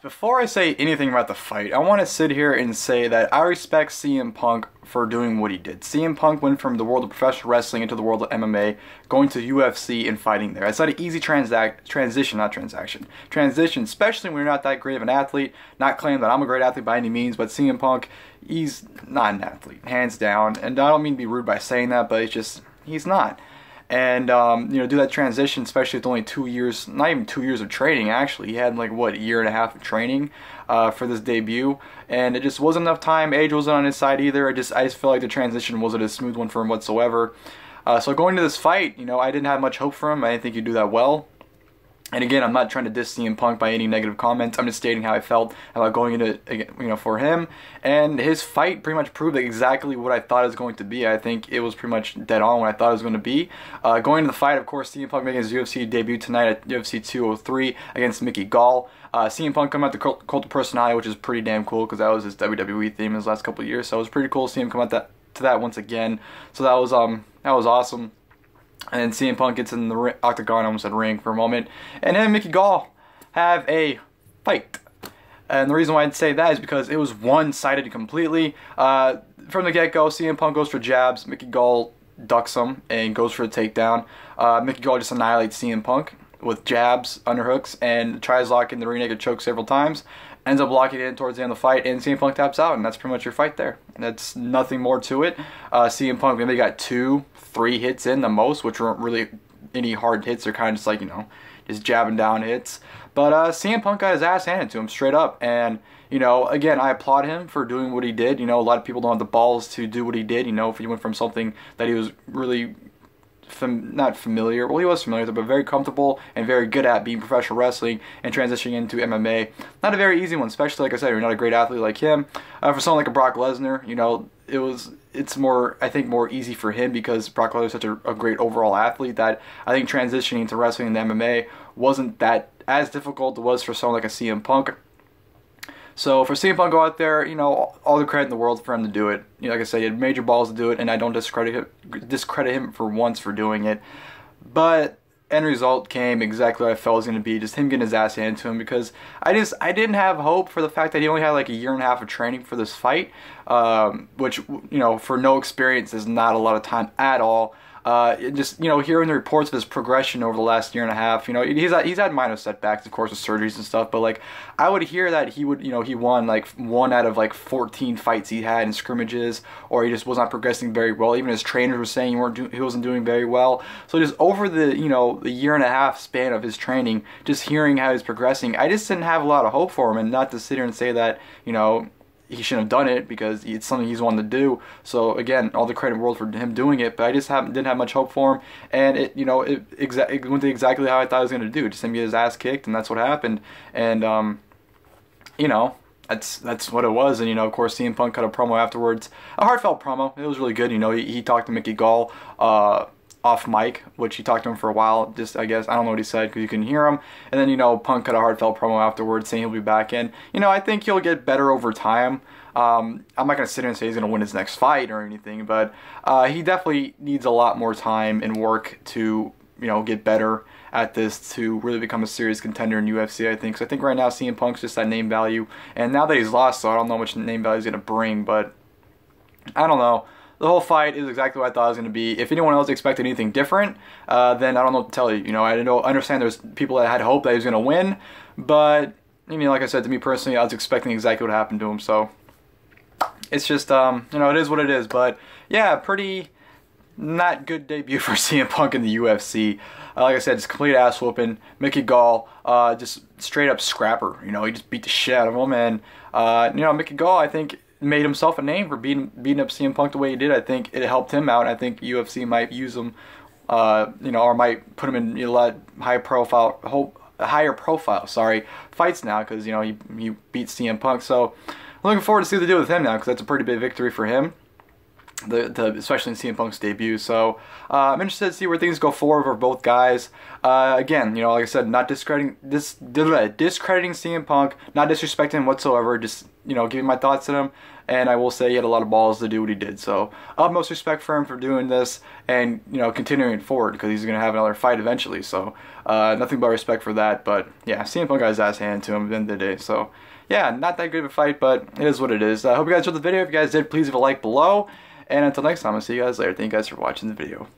Before I say anything about the fight, I want to sit here and say that I respect CM Punk for doing what he did. CM Punk went from the world of professional wrestling into the world of MMA, going to UFC and fighting there. It's not an easy transition, especially when you're not that great of an athlete. Not claiming that I'm a great athlete by any means, but CM Punk, he's not an athlete, hands down. And I don't mean to be rude by saying that, but it's just, he's not. And, do that transition, especially with only 2 years, not even 2 years of training, actually. He had, like, what, a year and a half of training for this debut. And it just wasn't enough time. Age wasn't on his side either. I just feel like the transition wasn't a smooth one for him whatsoever. So going to this fight, I didn't have much hope for him. I didn't think he'd do that well. And again, I'm not trying to diss CM Punk by any negative comments. I'm just stating how I felt about going into, for him. And his fight pretty much proved exactly what I thought it was going to be. I think it was pretty much dead on what I thought it was going to be. Going into the fight, of course, CM Punk making his UFC debut tonight at UFC 203 against Mickey Gall. CM Punk coming out the Cult of Personality, which is pretty damn cool because that was his WWE theme in his last couple of years. So it was pretty cool to see him come out to that once again. So that was awesome. And then CM Punk gets in the octagon, I almost said ring for a moment. And him and Mickey Gall have a fight. And the reason why I'd say that is because it was one-sided completely. From the get-go, CM Punk goes for jabs. Mickey Gall ducks him and goes for a takedown. Mickey Gall just annihilates CM Punk with jabs, underhooks, and tries locking the rear naked choke several times. Ends up locking it in towards the end of the fight, and CM Punk taps out, and that's pretty much your fight there. That's nothing more to it. CM Punk maybe got 2-3 hits in the most, which weren't really any hard hits. They're kind of just like, just jabbing down hits. But CM Punk got his ass handed to him straight up, and, again, I applaud him for doing what he did. A lot of people don't have the balls to do what he did, if he went from something that he was really not familiar, well, he was familiar with it, but very comfortable and very good at being professional wrestling and transitioning into MMA. Not a very easy one, especially, like I said, you're not a great athlete like him. For someone like a Brock Lesnar, it's more, I think, more easy for him because Brock Lesnar is such a great overall athlete that I think transitioning to wrestling and MMA wasn't that as difficult as it was for someone like a CM Punk. So for CM Punk to go out there, all the credit in the world for him to do it. Like I said, he had major balls to do it, and I don't discredit him for once for doing it. But end result came exactly what I felt it was going to be, just him getting his ass handed to him, because I didn't have hope for the fact that he only had like a year and a half of training for this fight, which, for no experience is not a lot of time at all. Hearing the reports of his progression over the last year and a half, he's had minor setbacks, of course, with surgeries and stuff, but like, I would hear that he won like 1 out of like 14 fights he had in scrimmages, or he just was not progressing very well. Even his trainers were saying he wasn't doing very well. So just over the, the year and a half span of his training, just hearing how he's progressing, I just didn't have a lot of hope for him, and not to sit here and say that, he shouldn't have done it because it's something he's wanted to do. So again, all the credit in the world for him doing it, but I just didn't have much hope for him, and it went to exactly how I thought it was going to do. Just him get his ass kicked, and that's what happened. And that's what it was. And of course, CM Punk cut a promo afterwards, a heartfelt promo. It was really good. He talked to Mickey Gall off mic, which he talked to him for a while, just, I guess, I don't know what he said because you couldn't hear him, and then, Punk cut a heartfelt promo afterwards saying he'll be back in. I think he'll get better over time. I'm not going to sit here and say he's going to win his next fight or anything, but he definitely needs a lot more time and work to, get better at this to really become a serious contender in UFC, I think. So I think right now CM Punk's just that name value, and now that he's lost, so I don't know how much name value he's going to bring, but I don't know. The whole fight is exactly what I thought it was going to be. If anyone else expected anything different, then I don't know what to tell you. I understand there's people that had hope that he was going to win, but, like I said, to me personally, I was expecting exactly what happened to him. So it's just, it is what it is. But, yeah, pretty not good debut for CM Punk in the UFC. Like I said, just complete ass whooping. Mickey Gall, just straight up scrapper. He just beat the shit out of him. And, Mickey Gall, I think, made himself a name for beating up CM Punk the way he did. I think it helped him out. I think UFC might use him, or might put him in a lot higher profile fights now, because he beat CM Punk. So I'm looking forward to see what they do with him now, because that's a pretty big victory for him. especially in CM Punk's debut. So I'm interested to see where things go forward for both guys. Again, you know, like I said, not discrediting CM Punk, not disrespecting him whatsoever. Just, you know, giving my thoughts to him. And I will say he had a lot of balls to do what he did. So utmost respect for him for doing this and, you know, continuing forward, because he's going to have another fight eventually. So nothing but respect for that. But yeah, CM Punk got his ass handed to him at the end of the day. So yeah, not that good of a fight, but it is what it is. I hope you guys enjoyed the video. If you guys did, please leave a like below. And until next time, I'll see you guys later. Thank you guys for watching the video.